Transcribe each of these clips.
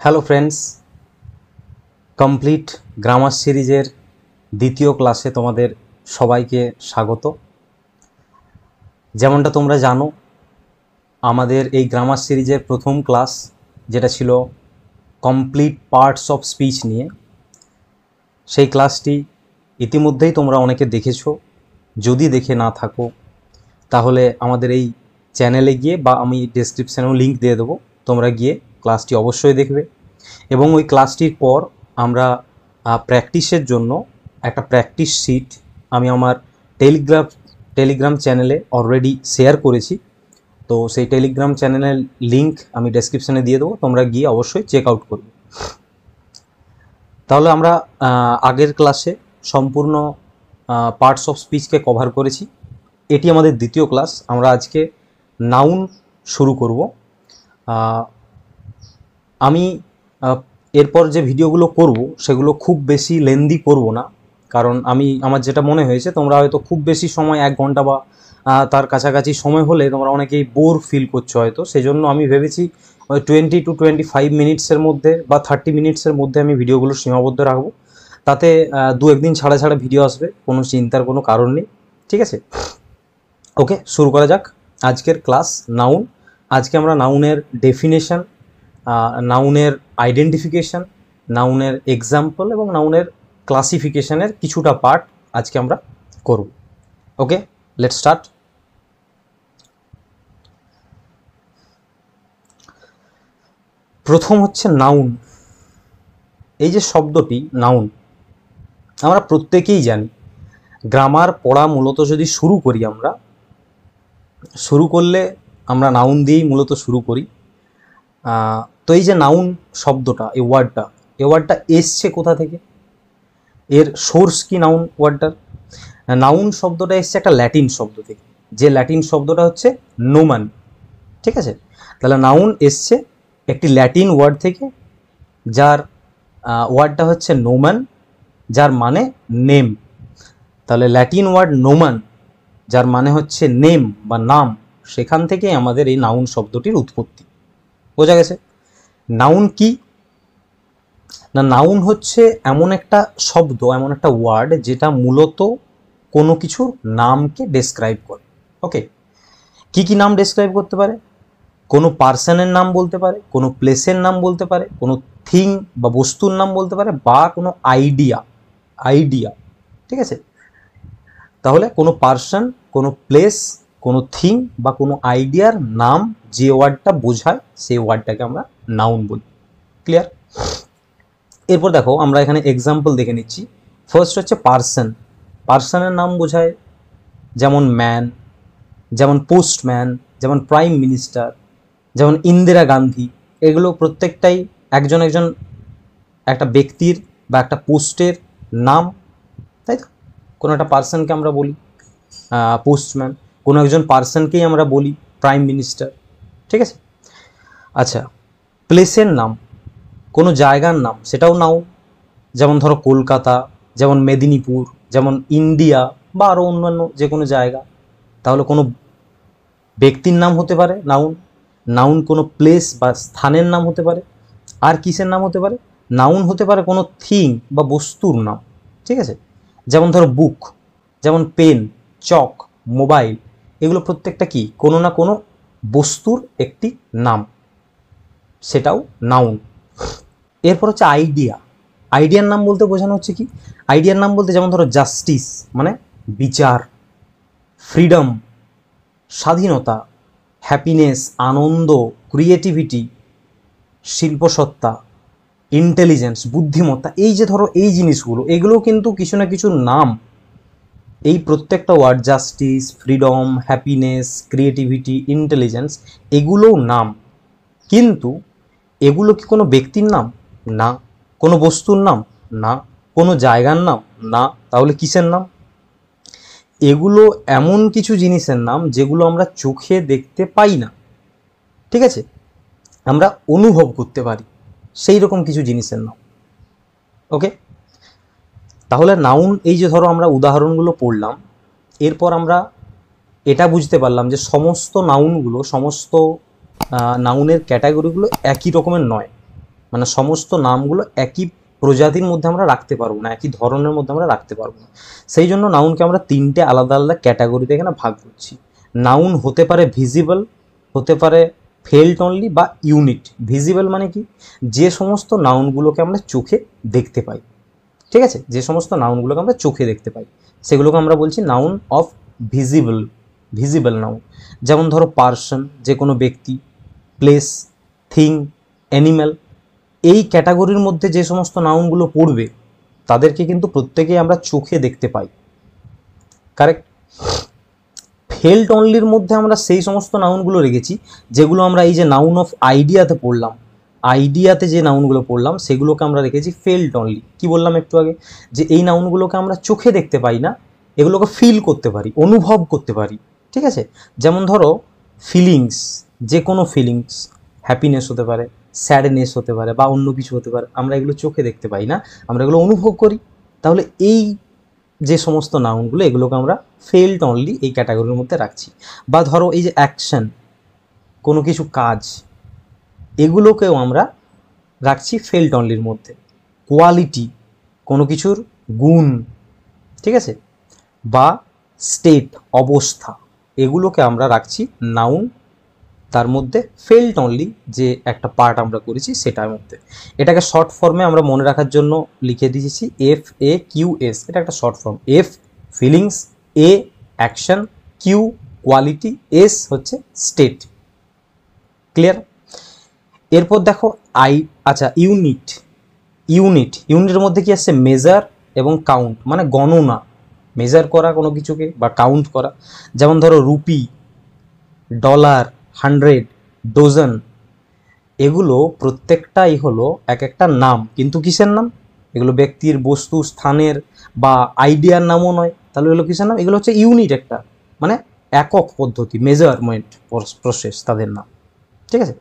Hello friends, complete grammar সিরিজের দ্বিতীয় ক্লাসে তোমাদের সবাইকে স্বাগত। যেমনটা তোমরা জানো, আমাদের এই গ্রামার সিরিজের প্রথম ক্লাস যেটা ছিল কমপ্লিট পার্টস অফ স্পিচ নিয়ে, সেই ক্লাসটি ইতিমধ্যেই তোমরা অনেকে দেখেছো। যদি দেখে না থাকো তাহলে আমাদের এই চ্যানেলে গিয়ে বা আমি ডেসক্রিপশানেও লিঙ্ক দিয়ে দেবো, তোমরা গিয়ে ক্লাসটি অবশ্যই দেখবে। এবং ওই ক্লাসটির পর আমরা প্র্যাকটিসের জন্য একটা প্র্যাকটিস শিট আমি আমার টেলিগ্রাম চ্যানেলে অলরেডি শেয়ার করেছি। তো সেই টেলিগ্রাম চ্যানেলের লিঙ্ক আমি ডেসক্রিপশানে দিয়ে দেবো, তোমরা গিয়ে অবশ্যই চেক আউট করবে। তাহলে আমরা আগের ক্লাসে সম্পূর্ণ পার্টস অফ স্পিচকে কভার করেছি। এটি আমাদের দ্বিতীয় ক্লাস। আমরা আজকে নাউন শুরু করব। আমি এরপর যে ভিডিওগুলো করব সেগুলো খুব বেশি লেন্দি করব না, কারণ আমার যেটা মনে হয়েছে তোমরা হয়তো খুব বেশি সময় 1 ঘন্টা বা তার কাছাকাছি সময় হলে তোমরা অনেকেই বোর ফিল করছো হয়তো। সেই জন্য আমি ভেবেছি ওই 20 to 25 মিনিটসের মধ্যে বা 30 মিনিটসের মধ্যে আমি ভিডিওগুলো সীমাবদ্ধ রাখবো। তাতে 2-1 দিন ছাড়া ছাড়া ভিডিও আসবে, কোনো চিন্তার কোনো কারণ নেই। ঠিক আছে, ওকে, শুরু করা যাক আজকের ক্লাস নাউন। আজকে আমরা নাউনের ডেফিনেশন, নাউনের আইডেন্টিফিকেশন, নাউনের এক্সাম্পল এবং নাউনের ক্লাসিফিকেশনের কিছুটা পার্ট আজকে আমরা করব। ওকে, লেটস স্টার্ট। প্রথম হচ্ছে নাউন। এই যে শব্দটি নাউন, আমরা প্রত্যেকেই জানি। গ্রামার পড়া মূলত যদি শুরু করি, শুরু করলে আমরা নাউন দিয়েই মূলত শুরু করি। তো এই যে নাউন শব্দটা, এই ওয়ার্ডটা এসছে কোথা থেকে, এর সোর্স কি নাউন ওয়ার্ডটার? নাউন শব্দটা এসছে একটা ল্যাটিন শব্দ থেকে, যে ল্যাটিন শব্দটা হচ্ছে নোমান। ঠিক আছে, তাহলে নাউন এসছে একটি ল্যাটিন ওয়ার্ড থেকে, যার ওয়ার্ডটা হচ্ছে নোমান, যার মানে নেম। তাহলে ল্যাটিন ওয়ার্ড নোমান, যার মানে হচ্ছে নেম বা নাম, সেখান থেকেই আমাদের এই নাউন শব্দটির উৎপত্তি। বোঝা গেছে? নাউন কি না, নাউন হচ্ছে এমন একটা শব্দ, এমন একটা ওয়ার্ড যেটা মূলত কোনো কিছুর নামকে ডেসক্রাইব করে। ওকে, কি কি নাম ডেসক্রাইব করতে পারে? কোনো পার্সনের নাম বলতে পারে, কোনো প্লেসের নাম বলতে পারে, কোনো থিং বা বস্তুর নাম বলতে পারে, বা কোনো আইডিয়া। ঠিক আছে, তাহলে কোনো পার্সন, কোনো প্লেস, কোনো থিং বা কোনো আইডিয়ার নাম যে ওয়ার্ডটা বোঝায়, সেই ওয়ার্ডটাকে আমরা নাউন বলি। ক্লিয়ার? এরপর দেখো, আমরা এখানে এক্সাম্পল দেখে নিচ্ছি। ফার্স্ট হচ্ছে পার্সন। পার্সনের নাম বোঝায় যেমন ম্যান, যেমন পোস্টম্যান, যেমন প্রাইম মিনিস্টার, যেমন ইন্দিরা গান্ধী। এগুলো প্রত্যেকটাই একজন একটা ব্যক্তির বা একটা পোস্টের নাম, তাই তো? কোনো একটা পার্সনকে আমরা বলি পোস্টম্যান, কোনো একজন পার্সনকেই আমরা বলি প্রাইম মিনিস্টার। ঠিক আছে, আচ্ছা, প্লেসের নাম, কোনো জায়গার নাম, সেটাও নাউন। যেমন ধরো কলকাতা, যেমন মেদিনীপুর, যেমন ইন্ডিয়া, বা আরও অন্যান্য যে কোনো জায়গা। তাহলে কোনো ব্যক্তির নাম হতে পারে নাউন কোনো প্লেস বা স্থানের নাম হতে পারে। আর কিসের নাম হতে পারে? নাউন হতে পারে কোনো থিং বা বস্তুর নাম। ঠিক আছে, যেমন ধরো বুক, যেমন পেন, চক, মোবাইল, এগুলো প্রত্যেকটা কি কোনো না কোনো বস্তুর একটি নাম, সেটাও নাউন। এরপর হচ্ছে আইডিয়ার নাম বলতে বোঝানো হচ্ছে কি? আইডিয়ার নাম বলতে যেমন ধরো জাস্টিস মানে বিচার, ফ্রিডম স্বাধীনতা, হ্যাপিনেস আনন্দ, ক্রিয়েটিভিটি শিল্পসত্তা, ইন্টেলিজেন্স বুদ্ধিমত্তা, এই যে ধরো এই জিনিসগুলো, এগুলো কিন্তু কিছু না কিছু নাম। এই প্রত্যেকটা word, justice, freedom, happiness, creativity, intelligence, এগুলোও নাম। কিন্তু এগুলো কি কোনো ব্যক্তির নাম? না। কোনো বস্তুর নাম? না। কোনো জায়গার নাম? না। তাহলে কিসের নাম? এগুলো এমন কিছু জিনিসের নাম যেগুলো আমরা চোখে দেখতে পাই না, ঠিক আছে, আমরা অনুভব করতে পারি, সেই রকম কিছু জিনিসের নাম। ওকে, তাহলে নাউন, এই যে ধরো আমরা উদাহরণগুলো পড়লাম, এরপর আমরা এটা বুঝতে পারলাম যে সমস্ত নাউনের ক্যাটাগরিগুলো একই রকমের নয়। মানে সমস্ত নামগুলো একই প্রজাতির মধ্যে আমরা রাখতে পারবো না, একই ধরনের মধ্যে আমরা রাখতে পারবো না। সেই জন্য নাউনকে আমরা তিনটে আলাদা আলাদা ক্যাটাগরিতে এখানে ভাগ করছি। নাউন হতে পারে ভিজিবল, হতে পারে ফেল্ট অনলি বা ইউনিট। ভিজিবল মানে কি, যে সমস্ত নাউনগুলোকে আমরা চোখে দেখতে পাই, ঠিক আছে, যে সমস্ত নাউনগুলোকে আমরা চোখে দেখতে পাই সেগুলোকে আমরা বলছি noun of visible, visible noun. যেমন ধরো পার্সন, যে কোনো ব্যক্তি, প্লেস, থিং, অ্যানিম্যাল, এই ক্যাটাগরির মধ্যে যে সমস্ত নাউনগুলো পড়বে তাদেরকে কিন্তু প্রত্যেকেই আমরা চোখে দেখতে পাই, কারেক্ট। ফেল্ট অনলির মধ্যে আমরা সেই সমস্ত নাউনগুলো রেখেছি যেগুলো আমরা এই যে নাউন অফ আইডিয়াতে পড়লাম, আইডিয়াতে যে নাউনগুলো পড়লাম সেগুলোকে আমরা রেখেছি ফেল্ট অনলি। কি বললাম একটু আগে, যে এই নাউনগুলোকে আমরা চোখে দেখতে পাই না, এগুলোকে ফিল করতে পারি, অনুভব করতে পারি, ঠিক আছে। যেমন ধরো ফিলিংস, যে কোনো ফিলিংস, হ্যাপিনেস হতে পারে, স্যাডনেস হতে পারে বা অন্য কিছু হতে পারে, আমরা এগুলো চোখে দেখতে পাই না, আমরা এগুলো অনুভব করি। তাহলে এই যে সমস্ত নাউনগুলো এগুলোকে আমরা ফেল্ট অনলি এই ক্যাটাগরির মধ্যে রাখছি। বা ধরো এই যে অ্যাকশন, কোনো কিছু কাজ, এগুলোকেও আমরা রাখছি ফেল্ট অনলির মধ্যে। কোয়ালিটি, কোনো কিছুর গুণ, ঠিক আছে, বা স্টেট, অবস্থা, এগুলোকে আমরা রাখছি নাউন, তার মধ্যে ফেল্ট অনলি যে একটা পার্ট আমরা করেছি সেটার মধ্যে। এটাকে শর্ট ফর্মে আমরা মনে রাখার জন্য লিখে দিয়েছি FAQS। এটা একটা short form. F feelings, A action, Q quality, S হচ্ছে স্টেট। ক্লিয়ার? এরপর দেখো আচ্ছা ইউনিট, ইউনিটের মধ্যে কি আসছে, মেজার এবং কাউন্ট, মানে গণনা, মেজার করা কোনো কিছুকে বা কাউন্ট করা। যেমন ধরো রুপি, ডলার, 100, ডজন, এগুলো প্রত্যেকটাই হলো এক একটা নাম, কিন্তু কিসের নাম, এগুলো ব্যক্তির, বস্তু, স্থানের বা আইডিয়ার নামও নয়। তাহলে এগুলো কিসের নাম, এগুলো হচ্ছে ইউনিট, একটা মানে একক পদ্ধতি, মেজারমেন্ট প্রসেস তাদের নাম, ঠিক আছে।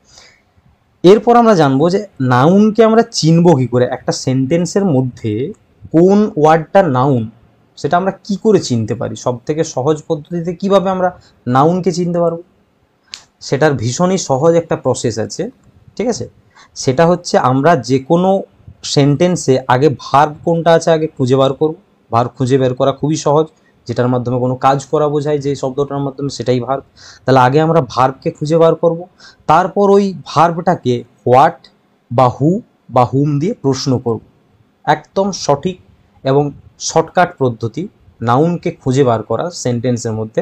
এরপর আমরা জানবো যে নাউনকে আমরা চিনবো কী করে, একটা সেন্টেন্সের মধ্যে কোন ওয়ার্ডটা নাউন সেটা আমরা কি করে চিনতে পারি, সব থেকে সহজ পদ্ধতিতে কিভাবে আমরা নাউনকে চিনতে পারবো, সেটার ভীষণই সহজ একটা প্রসেস আছে, ঠিক আছে। সেটা হচ্ছে আমরা যে কোনো সেন্টেন্সে আগে ভার্ব কোনটা আছে আগে খুঁজে বার করব। ভার্ব খুঁজে বের করা খুবই সহজ, যেটার মাধ্যমে কোনো কাজ করা বোঝায় যে শব্দটার মাধ্যমে, সেটাই ভার্ব। তাহলে আগে আমরা ভার্বকে খুঁজে বার করব, তারপর ওই ভার্বটাকে হোয়াট বা হু বা হুম দিয়ে প্রশ্ন করব। একদম সঠিক এবং শর্টকাট পদ্ধতি নাউনকে খুঁজে বার করা সেন্টেন্সের মধ্যে।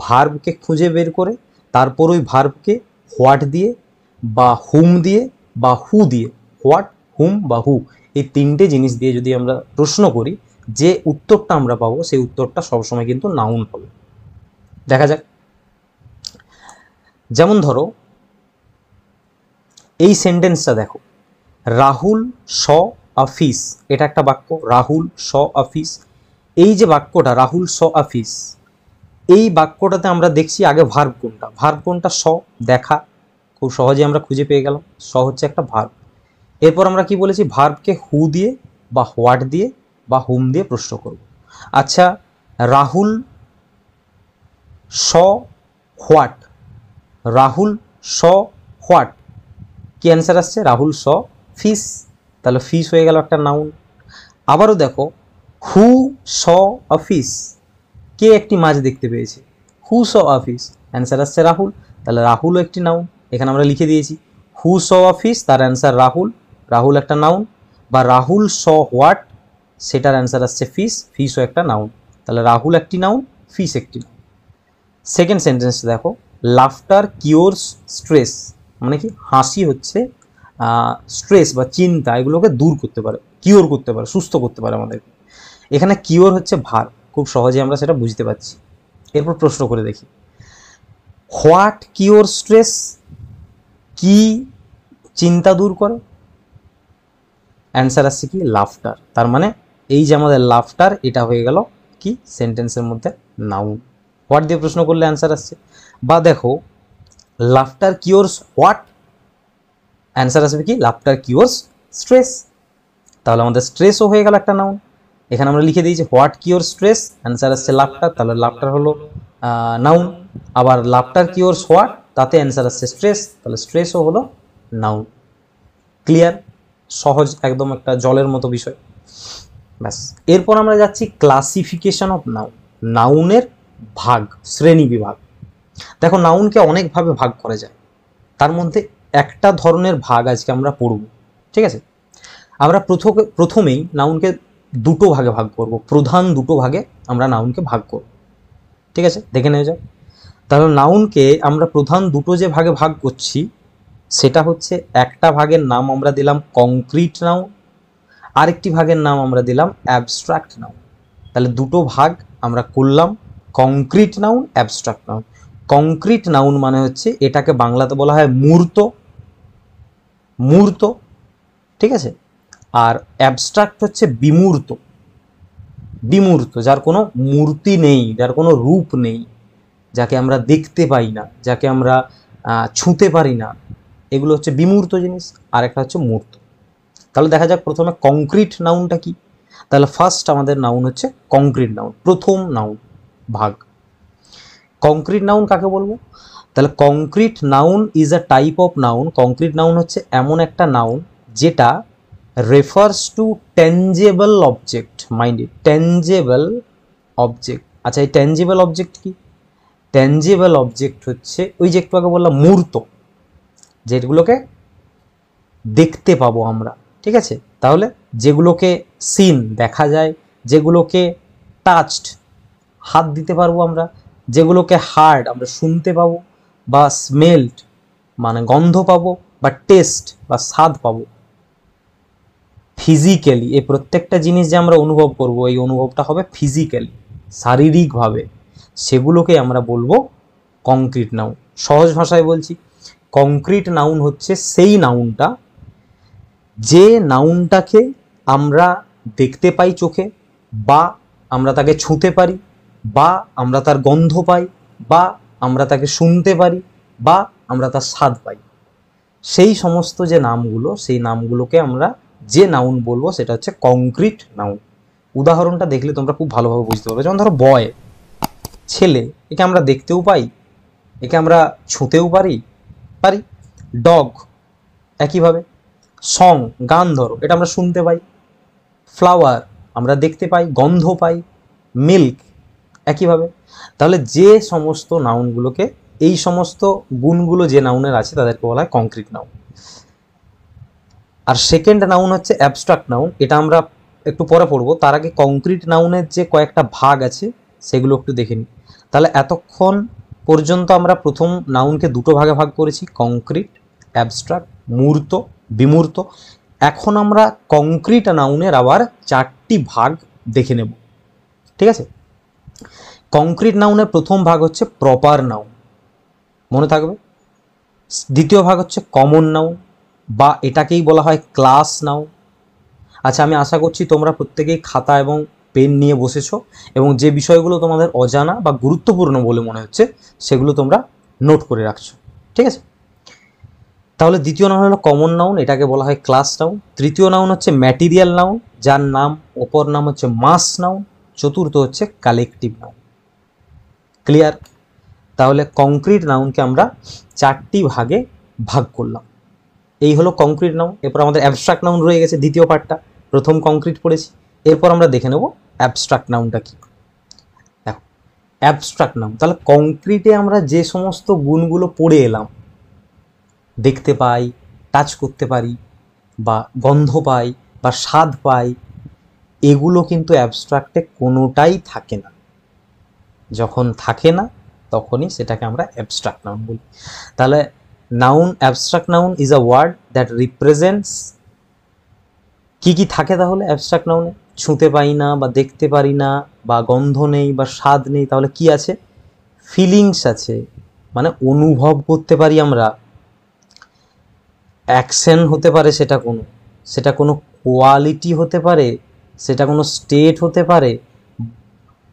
ভার্বকে খুঁজে বের করে তারপর ওই ভার্বকে হোয়াট দিয়ে বা হুম দিয়ে বা হু দিয়ে, হোয়াট, হুম বা হু, এই তিনটে জিনিস দিয়ে যদি আমরা প্রশ্ন করি, যে উত্তরটা আমরা পাবো সেই উত্তরটা সবসময় কিন্তু নাউন হবে। দেখা যাক, যেমন ধরো এই সেন্টেন্সটা দেখো, রাহুল স অফিস, এটা একটা বাক্য, রাহুল স অফিস। এই যে বাক্যটা রাহুল স অফিস, এই বাক্যটাতে আমরা দেখছি আগে ভার্ব কোনটা, ভার্ব কোনটা, স, দেখা, খুব সহজে আমরা খুঁজে পেয়ে গেলাম, স হচ্ছে একটা ভার্ব। এরপর আমরা কি বলেছি, ভার্বকে হু দিয়ে বা হোয়াট দিয়ে বা হুম দিয়ে প্রশ্ন করব। আচ্ছা, রাহুল স হোয়াট, রাহুল স হোয়াট, কি অ্যান্সার আসছে, রাহুল স ফিশ, তাহলে ফিশ হয়ে গেল একটা নাউন। আবারও দেখো, হু স অফিস, কে একটি মাছ দেখতে পেয়েছে, হু স অফিস, অ্যান্সার আসছে রাহুল, তাহলে রাহুলও একটি নাউন। এখানে আমরা লিখে দিয়েছি হু স অফিস, তার অ্যান্সার রাহুল, রাহুল একটা নাউন। বা রাহুল স হোয়াট, সেটার অ্যান্সার আসছে ফিশ, ফিশও একটা নাউন, তাহলে রাহুল একটি নাউন, ফিশ একটি নাউন। সেকেন্ড সেন্টেন্স দেখো, লাফটার কিওরস স্ট্রেস, মানে কি, হাসি হচ্ছে স্ট্রেস বা চিন্তা এগুলোকে দূর করতে পারে, কিওর করতে পারে, সুস্থ করতে পারে আমাদেরকে। এখানে কিওর হচ্ছে ভার, খুব সহজে আমরা সেটা বুঝতে পারছি। এরপর প্রশ্ন করে দেখি, হোয়াট কিওর স্ট্রেস, কি চিন্তা দূর করে, অ্যান্সার আসছে কি, লাফটার। তার মানে এই যে আমাদের লাফটার, এটা হয়ে গেল কি সেন্টেন্সের মধ্যে নাউন। হোয়াট দিয়ে প্রশ্ন করলে অ্যান্সার আসছে। বা দেখো, লাফটার কিওরস হোয়াট, অ্যান্সার আসবে কি, লাফটার কিওরস স্ট্রেস, তাহলে আমাদের স্ট্রেসও হয়ে গেল একটা নাউন। এখানে আমরা লিখে দিয়েছি হোয়াট কিওর স্ট্রেস, অ্যান্সার আসছে লাফটার, তাহলে লাফটার হলো নাউন। আবার লাফটার কিওরস হোয়াট, তাতে অ্যান্সার আসছে স্ট্রেস, তাহলে স্ট্রেসও হলো নাউন। ক্লিয়ার? সহজ একদম একটা জলের মতো বিষয়। ব্যাস, এরপর আমরা যাচ্ছি ক্লাসিফিকেশন অফ নাউন, নাউনের ভাগ, শ্রেণী বিভাগ। দেখো নাউনকে অনেকভাবে ভাগ করা যায়, তার মধ্যে একটা ধরনের ভাগ আজকে আমরা পড়ব। ঠিক আছে, আমরা প্রথমেই নাউনকে দুটো ভাগে ভাগ করব, প্রধান দুটো ভাগে আমরা নাউনকে ভাগ করব। ঠিক আছে, দেখে নেওয়া যাক। তাহলে নাউনকে আমরা প্রধান দুটো যে ভাগে ভাগ করছি সেটা হচ্ছে, একটা ভাগের নাম আমরা দিলাম কংক্রিট নাউন, আরেকটি ভাগের নাম আমরা দিলাম অ্যাবস্ট্রাক্ট নাউন। তাহলে দুটো ভাগ আমরা করলাম, concrete noun, abstract noun. Concrete noun মানে হচ্ছে এটাকে বাংলাতে বলা হয় মূর্ত, মূর্ত। ঠিক আছে, আর অ্যাবস্ট্রাক্ট হচ্ছে বিমূর্ত, বিমূর্ত, যার কোনো মূর্তি নেই, যার কোনো রূপ নেই, যাকে আমরা দেখতে পাই না, যাকে আমরা ছুঁতে পারি না, এগুলো হচ্ছে বিমূর্ত জিনিস, আর একটা হচ্ছে মূর্ত। তাহলে দেখা যাক প্রথমে কংক্রিট নাউনটা কি। তাহলে ফার্স্ট আমাদের নাউন হচ্ছে কংক্রিট নাউন, প্রথম নাউন ভাগ। কংক্রিট নাউন কাকে বলবো? তাহলে concrete noun is a type of noun. Concrete noun হচ্ছে এমন একটা নাউন যেটা refers to tangible object. Minded, tangible object. আচ্ছা, এই ট্যাঞ্জেবল অবজেক্ট কি? ট্যাঞ্জেবল অবজেক্ট হচ্ছে ওই যে একটু আগে বললাম মূর্ত, যেগুলোকে দেখতে পাবো আমরা। ঠিক আছে, তাহলে যেগুলোকে সিন দেখা যায়, যেগুলোকে টাচড হাত দিতে পারবো আমরা, যেগুলোকে হার্ড আমরা শুনতে পাবো, বা স্মেলড মানে গন্ধ পাবো, বা টেস্ট বা স্বাদ পাবো, ফিজিক্যালি এই প্রত্যেকটা জিনিস যে আমরা অনুভব করব, এই অনুভবটা হবে ফিজিক্যালি, শারীরিকভাবে, সেগুলোকে আমরা বলবো কংক্রিট নাউন। সহজ ভাষায় বলছি, কংক্রিট নাউন হচ্ছে সেই নাউনটা যে নাউনটাকে আমরা দেখতে পাই চোখে, বা আমরা তাকে ছুঁতে পারি, বা আমরা তার গন্ধ পাই, বা আমরা তাকে শুনতে পারি, বা আমরা তার স্বাদ পাই। সেই সমস্ত যে নামগুলো, সেই নামগুলোকে আমরা যে নাউন বলবো সেটা হচ্ছে কংক্রিট নাউন। উদাহরণটা দেখলে তোমরা খুব ভালোভাবে বুঝতে পারবে। যেমন ধরো বয়, ছেলে, একে আমরা দেখতেও পাই, একে আমরা ছুঁতেও পারি পারি। ডগ একইভাবে। সং, গান, ধরো, এটা আমরা শুনতে পাই। ফ্লাওয়ার আমরা দেখতে পাই, গন্ধ পাই। মিল্ক একইভাবে। তাহলে যে সমস্ত নাউনগুলোকে, এই সমস্ত গুণগুলো যে নাউনের আছে তাদেরকে বলা হয় কংক্রিট নাউন। আর সেকেন্ড নাউন হচ্ছে অ্যাবস্ট্রাক্ট নাউন, এটা আমরা একটু পরে পড়বো। তার আগে কংক্রিট নাউনের যে কয়েকটা ভাগ আছে সেগুলো একটু দেখে নিই। তাহলে এতক্ষণ পর্যন্ত আমরা প্রথম নাউনকে দুটো ভাগে ভাগ করেছি, কংক্রিট, অ্যাবস্ট্রাক্ট, মূর্ত, বিমূর্ত। এখন আমরা কংক্রিট নাউনের আবার চারটি ভাগ দেখে নেব। ঠিক আছে, কংক্রিট নাউনের প্রথম ভাগ হচ্ছে প্রপার নাউন, মনে থাকবে। দ্বিতীয় ভাগ হচ্ছে কমন নাউন, বা এটাকেই বলা হয় ক্লাস নাউন। আচ্ছা, আমি আশা করছি তোমরা প্রত্যেকেই খাতা এবং পেন নিয়ে বসেছো, এবং যে বিষয়গুলো তোমাদের অজানা বা গুরুত্বপূর্ণ বলে মনে হচ্ছে সেগুলো তোমরা নোট করে রাখছো। ঠিক আছে, তাহলে দ্বিতীয় নাউন হলো কমন নাউন, এটাকে বলা হয় ক্লাস নাউন। তৃতীয় নাউন হচ্ছে ম্যাটেরিয়াল নাউন, যার নাম অপর নাম হচ্ছে মাস নাউন। চতুর্থ হচ্ছে কালেকটিভ নাউন। ক্লিয়ার? তাহলে কংক্রিট নাউনকে আমরা চারটি ভাগে ভাগ করলাম। এই হলো কংক্রিট নাউন। এরপর আমাদের অ্যাবস্ট্রাক্ট নাউন রয়ে গেছে, দ্বিতীয় পার্টটা। প্রথম কংক্রিট পড়েছি, এরপর আমরা দেখে নেব অ্যাবস্ট্রাক্ট নাউনটা কি। দেখো, অ্যাবস্ট্রাক্ট নাউন, তাহলে কংক্রিটে আমরা যে সমস্ত গুণগুলো পড়ে এলাম, দেখতে পাই, টাচ করতে পারি, বা গন্ধ পাই, বা স্বাদ পাই, এগুলো কিন্তু অ্যাবস্ট্রাক্টে কোনোটাই থাকে না। যখন থাকে না তখনই সেটাকে আমরা অ্যাবস্ট্রাক্ট নাউন বলি। তাহলে noun, abstract noun is a word that represents, কি কি থাকে তাহলে অ্যাবস্ট্রাক্ট নাউনে? ছুঁতে পাই না, বা দেখতে পারি না, বা গন্ধ নেই, বা স্বাদ নেই, তাহলে কি আছে? ফিলিংস আছে, মানে অনুভব করতে পারি আমরা। অ্যাকশন হতে পারে, সেটা কোনো কোয়ালিটি হতে পারে, সেটা কোনো স্টেট হতে পারে,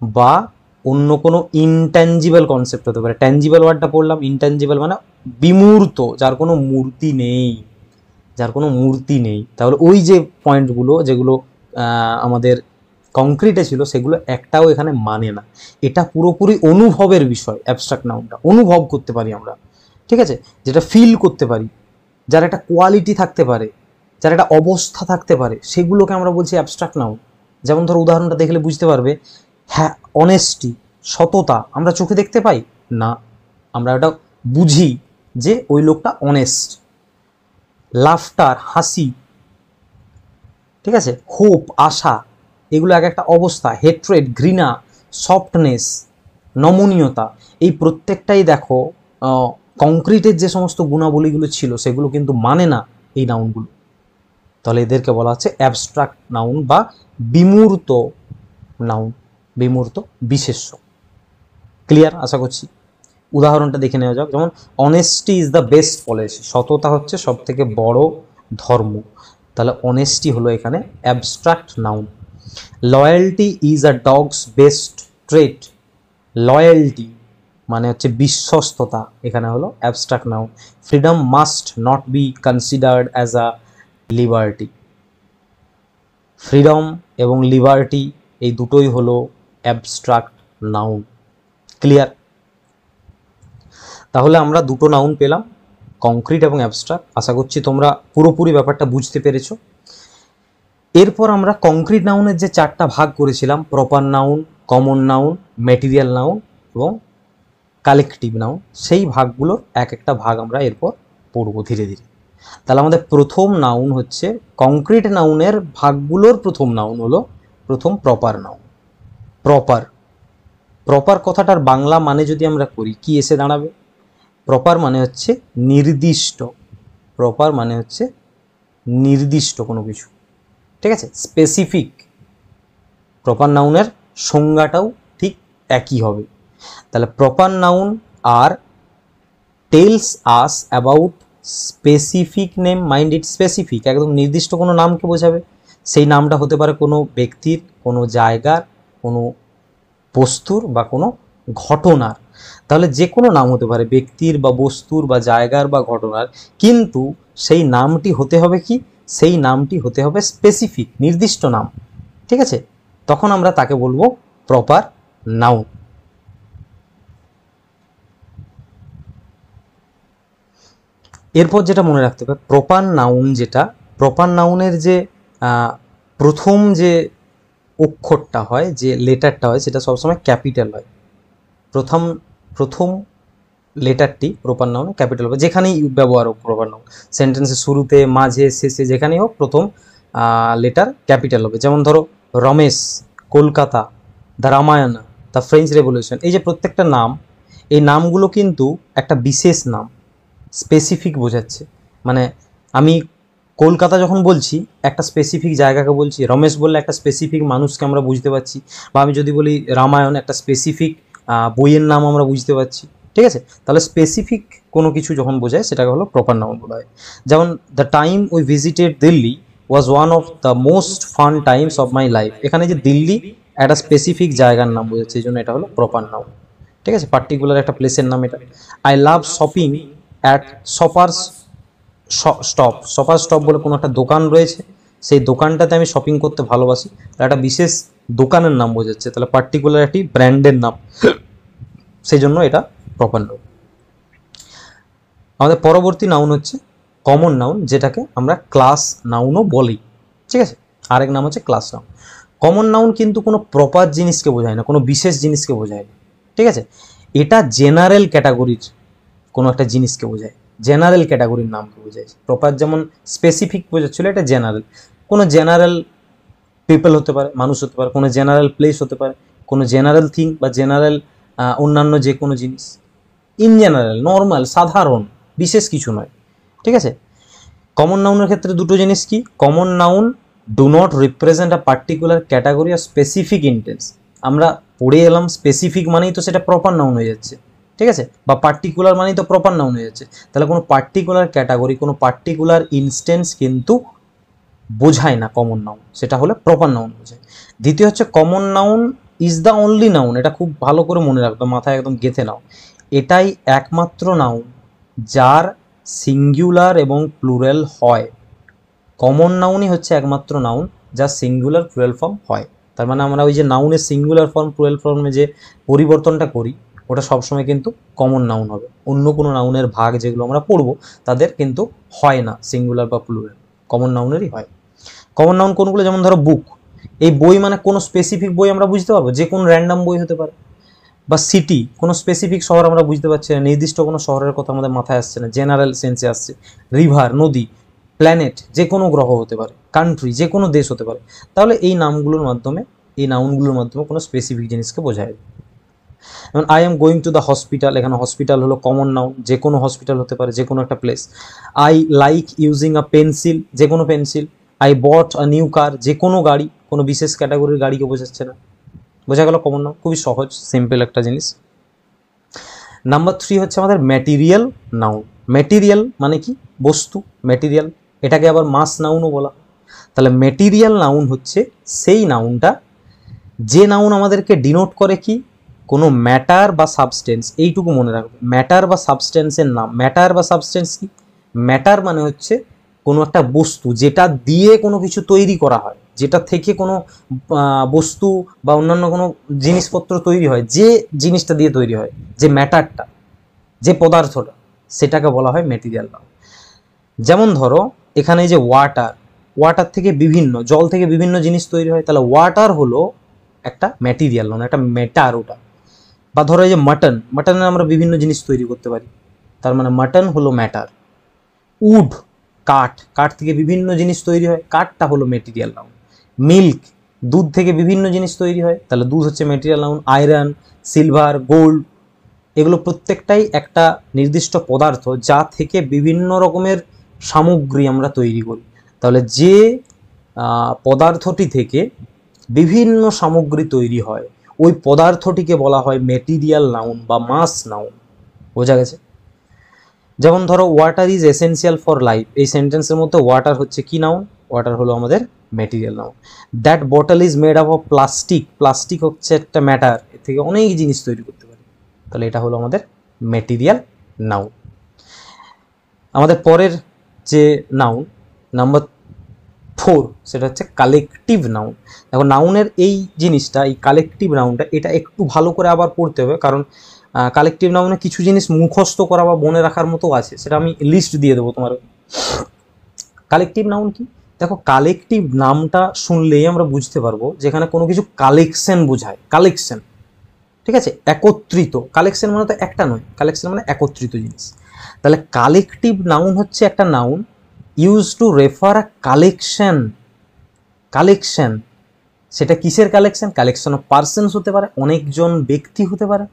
বা অন্য কোনো ইনট্যাঞ্জিবল কনসেপ্ট হতে পারে। ট্যাঞ্জিবল ওয়ার্ডটা পড়লাম, ইনট্যাঞ্জিবল মানে বিমূর্ত, যার কোনো মূর্তি নেই, যার কোনো মূর্তি নেই। তাহলে ওই যে পয়েন্টগুলো যেগুলো আমাদের কংক্রিটে ছিল সেগুলো একটাও এখানে মানে না। এটা পুরোপুরি অনুভবের বিষয়। অ্যাবস্ট্রাক্ট নাউনটা অনুভব করতে পারি আমরা, ঠিক আছে, যেটা ফিল করতে পারি, যার একটা কোয়ালিটি থাকতে পারে, যার একটা অবস্থা থাকতে পারে, সেগুলোকে আমরা বলছি অ্যাবস্ট্রাক্ট নাউন। যেমন ধরো উদাহরণটা দেখলে বুঝতে পারবে, হ্যাঁ অনেস্টি, সততা আমরা চোখে দেখতে পাই না, আমরা এটা বুঝি যে ওই লোকটা অনেস্ট। লাফটার, হাসি, ঠিক আছে, হোপ, আশা, এগুলো এক একটা অবস্থা। হেট্রেড, ঘৃণা, সফটনেস, নমনীয়তা, এই প্রত্যেকটাই দেখো কংক্রিটের যে সমস্ত গুণাবলীগুলো ছিল সেগুলো কিন্তু মানে না এই নাউনগুলো। তাহলে এদেরকে বলা হচ্ছে অ্যাবস্ট্রাক্ট নাউন বা বিমূর্ত নাউন, বিমূর্ত বিশেষ্য। ক্লিয়ার আশা করছি। উদাহরণটা দেখে নেওয়া যাক। যেমন honesty is the best policy, সততা হচ্ছে সব থেকে বড় ধর্ম। তাহলে অনেস্টি হলো এখানে abstract noun. Loyalty is a dog's best trait, loyalty মানে হচ্ছে বিশ্বস্ততা, এখানে হলো abstract noun. Freedom must not be considered as a liberty, freedom এবং লিবার্টি এই দুটোই হলো অ্যাবস্ট্রাক্ট নাউন। ক্লিয়ার? তাহলে আমরা দুটো নাউন পেলাম, কংক্রিট এবং অ্যাবস্ট্রাক্ট। আশা করছি তোমরা পুরোপুরি ব্যাপারটা বুঝতে পেরেছো। এরপর আমরা কংক্রিট নাউনের যে চারটা ভাগ করেছিলাম, proper noun, common noun, material noun এবং কালেকটিভ নাউন, সেই ভাগগুলোর এক একটা ভাগ আমরা এরপর পড়ব ধীরে ধীরে। তাহলে আমাদের প্রথম নাউন হচ্ছে, কংক্রিট নাউনের ভাগগুলোর প্রথম নাউন হলো প্রথম প্রপার নাউন। প্রপার, প্রপার কথাটার বাংলা মানে যদি আমরা করি কি এসে দাঁড়াবে? প্রপার মানে হচ্ছে নির্দিষ্ট, প্রপার মানে হচ্ছে নির্দিষ্ট কোনো কিছু, ঠিক আছে, স্পেসিফিক। প্রপার নাউনের সংজ্ঞাটাও ঠিক একই হবে। তাহলে proper noun are tells us about specific name, mind it specific, একদম নির্দিষ্ট কোনো নামকে বোঝাবে। সেই নামটা হতে পারে কোনো ব্যক্তির, কোনো জায়গার, কোনো বস্তুর বা কোনো ঘটনার। তাহলে যে কোনো নাম হতে পারে, ব্যক্তির বা বস্তুর বা জায়গার বা ঘটনার, কিন্তু সেই নামটি হতে হবে কি? সেই নামটি হতে হবে স্পেসিফিক, নির্দিষ্ট নাম, ঠিক আছে? তখন আমরা তাকে বলবো প্রপার নাউন। এরপর যেটা মনে রাখতে হবে, প্রপার নাউন যেটা, প্রপার নাউনের যে প্রথম যে অক্ষরটা হয়, যে লেটারটা হয়, সেটা সবসময় ক্যাপিটাল হয়। প্রথম লেটারটি প্রপার নাউনে ক্যাপিটাল হবে, যেখানেই ব্যবহার হোক প্রপার নাউন, সেন্টেন্সের শুরুতে, মাঝে, শেষে, যেখানেই হোক প্রথম লেটার ক্যাপিটাল হবে। যেমন ধরো Ramesh, Kolkata, the Ramayana, the French revolution, এই যে প্রত্যেকটা নাম, এই নামগুলো কিন্তু একটা বিশেষ নাম, স্পেসিফিক বোঝাচ্ছে। মানে আমি কলকাতা যখন বলছি একটা স্পেসিফিক জায়গাকে বলছি, রমেশ বললে একটা স্পেসিফিক মানুষকে আমরা বুঝতে পারছি, বা আমি যদি বলি রামায়ণ, একটা স্পেসিফিক বইয়ের নাম আমরা বুঝতে পারছি, ঠিক আছে? তাহলে স্পেসিফিক কোনো কিছু যখন বোঝায় সেটাকে হলো প্রপার নাউন বলা হয়। যেমন the time we visited Delhi was one of the most fun Times of my life, এখানে যে দিল্লি একটা স্পেসিফিক জায়গার নাম বোঝাচ্ছে, এই জন্য এটা হলো প্রপার নাউন, ঠিক আছে, পার্টিকুলার একটা প্লেসের নাম এটা। I love shopping at shoppers stop, shopper stop বলে কোনো একটা দোকান রয়েছে, সেই দোকানটাতে আমি শপিং করতে ভালোবাসি, একটা বিশেষ দোকানের নাম বোঝাচ্ছে, তাহলে পার্টিকুলার একটি ব্র্যান্ডের নাম, সেই জন্য এটা প্রপার নাউন। আমাদের পরবর্তী নাউন হচ্ছে কমন নাউন, যেটাকে আমরা ক্লাস নাউনও বলি, ঠিক আছে, আরেক নাম হচ্ছে ক্লাস নাউন। কমন নাউন কিন্তু কোনো প্রপার জিনিসকে বোঝায় না, কোনো বিশেষ জিনিসকে বোঝায় না, ঠিক আছে, এটা জেনারেল ক্যাটাগরির কোনো একটা জিনিসকে বোঝায়, জেনারেল ক্যাটাগরির নামকে বোঝায়। প্রপার যেমন স্পেসিফিক বোঝাচ্ছিল, এটা জেনারেল, কোনো জেনারেল পিপল হতে পারে, মানুষ হতে পারে, কোনো জেনারেল প্লেস হতে পারে, কোনো জেনারেল থিং বা জেনারেল অন্যান্য যে কোনো জিনিস, ইন জেনারেল, নর্মাল, সাধারণ, বিশেষ কিছু নয়, ঠিক আছে। কমন নাউনের ক্ষেত্রে দুটো জিনিস কি, common noun do not represent a particular category আর স্পেসিফিক ইন্টেন্স। আমরা পড়ে এলাম স্পেসিফিক মানেই তো সেটা প্রপার নাউন হয়ে যাচ্ছে, ঠিক আছে, বা পার্টিকুলার মানেই তো প্রপার নাউন হয়ে যাচ্ছে, তাহলে কোনো পার্টিকুলার ক্যাটাগরি, কোনো পার্টিকুলার ইনস্টেন্স কিন্তু বোঝায় না কমন নাউন, সেটা হলে প্রপার নাউন বোঝায়। দ্বিতীয় হচ্ছে common noun is the only noun, এটা খুব ভালো করে মনে রাখবে, মাথায় একদম গেঁথে নাও, এটাই একমাত্র নাউন যার সিঙ্গুলার এবং প্লুরাল হয়। কমন নাউনই হচ্ছে একমাত্র নাউন যার সিঙ্গুলার প্লুরাল ফর্ম হয়। তার মানে আমরা ওই যে নাউনের সিঙ্গুলার ফর্ম প্লুরাল ফর্মে যে পরিবর্তনটা করি, ওটা সবসময় কিন্তু কমন নাউন হবে। অন্য কোনো নাউনের ভাগ যেগুলো আমরা পড়বো তাদের কিন্তু হয় না সিঙ্গুলার বা প্লুরাল। কমন নাউনেরই হয়। কমন নাউন কোনগুলো, যেমন ধরো বুক, এই বই মানে কোনো স্পেসিফিক বই আমরা বুঝতে পারবো, যে কোনো র্যান্ডাম বই হতে পারে। বা সিটি, কোনো স্পেসিফিক শহর আমরা বুঝতে পারছি না, নির্দিষ্ট কোনো শহরের কথা আমাদের মাথায় আসছে না, জেনারেল সেন্সে আসছে। রিভার, নদী, প্ল্যানেট, যে কোনো গ্রহ হতে পারে, কান্ট্রি, যে কোনো দেশ হতে পারে। তাহলে এই নাউনগুলোর মাধ্যমে কোনো স্পেসিফিক জিনিসকে বোঝায়। যেমন I am going to the hospital, এখানে হসপিটাল হলো কমন নাউন, যে কোনো হসপিটাল হতে পারে, যে কোনো একটা place. I like using a pencil, যে কোনো pencil. I bought a new car, যে কোনো গাড়ি, কোনো বিশেষ ক্যাটাগরির গাড়িকে বোঝাচ্ছে না। বোঝা গেল কমন নাউন, খুবই সহজ সিম্পল একটা জিনিস। নাম্বার 3 হচ্ছে আমাদের ম্যাটেরিয়াল নাউন। ম্যাটেরিয়াল মানে কি? বস্তু, ম্যাটেরিয়াল। এটাকে আবার মাস নাউনও বলা। তাহলে ম্যাটেরিয়াল নাউন হচ্ছে সেই নাউনটা যে নাউন আমাদেরকে ডিনোট করে কি, কোনো ম্যাটার বা সাবস্টেন্স। এইটুকু মনে রাখবে, ম্যাটার বা সাবস্টেন্সের নাম। ম্যাটার বা সাবস্টেন্স কি? ম্যাটার মানে হচ্ছে কোনো একটা বস্তু যেটা দিয়ে কোনো কিছু তৈরি করা হয়, যেটা থেকে কোনো বস্তু বা অন্যান্য কোনো জিনিসপত্র তৈরি হয়, যে জিনিসটা দিয়ে তৈরি হয়, যে ম্যাটারটা, যে পদার্থটা, সেটাকে বলা হয় ম্যাটেরিয়াল নাউন। যেমন ধরো এখানে যে ওয়াটার, ওয়াটার থেকে বিভিন্ন, জল থেকে বিভিন্ন জিনিস তৈরি হয়, তাহলে ওয়াটার হলো একটা ম্যাটেরিয়াল নাউন, একটা ম্যাটার ওটা। বা ধরো এই যে মাটন, মাটনে আমরা বিভিন্ন জিনিস তৈরি করতে পারি, তার মানে মাটন হলো ম্যাটার। উড, কাঠ, কাঠ থেকে বিভিন্ন জিনিস তৈরি হয়, কাঠটা হলো ম্যাটেরিয়াল নাউন। মিল্ক, দুধ থেকে বিভিন্ন জিনিস তৈরি হয়, তাহলে দুধ হচ্ছে material noun. Iron, silver, gold, এগুলো প্রত্যেকটাই একটা নির্দিষ্ট পদার্থ যা থেকে বিভিন্ন রকমের সামগ্রী আমরা তৈরি করি। তাহলে যে পদার্থটি থেকে বিভিন্ন সামগ্রী তৈরি হয়, ওই পদার্থটিকে বলা হয় ম্যাটেরিয়াল নাউন বা মাস নাউন। বোঝা গেছে? যেমন ধরো water is essential for life, এই সেন্টেন্সের মধ্যে ওয়াটার হচ্ছে কি নাউন? ওয়াটার হলো আমাদের material noun. That bottle is made up of plastic, plastic হচ্ছে একটা ম্যাটার, এর থেকে অনেক জিনিস তৈরি করতে পারি, তাহলে এটা হলো আমাদের ম্যাটেরিয়াল নাউন। আমাদের পরের যে নাউন নাম্বার 4, সেটা হচ্ছে কালেকটিভ নাউন। দেখো নাউনের এই জিনিসটা, এই কালেকটিভ নাউনটা, এটা একটু ভালো করে আবার পড়তে হবে, কারণ কালেকটিভ নাউনে কিছু জিনিস মুখস্থ করা বা মনে রাখার মতো আছে, সেটা আমি লিস্ট দিয়ে দেবো তোমার। কালেকটিভ নাউন কি? দেখো কালেকটিভ নামটা শুনলেই আমরা বুঝতে পারবো যেখানে কোনো কিছু কালেকশন বোঝায়, কালেকশন, ঠিক আছে? একত্রিত, কালেকশন মানে তো একটা নয়, কালেকশন মানে একত্রিত জিনিস। তাহলে কালেকটিভ নাউন হচ্ছে একটা noun use to refer a collection. Collection, সেটা কিসের কালেকশন? কালেকশন অফ পার্সনস হতে পারে, অনেকজন ব্যক্তি হতে পারে,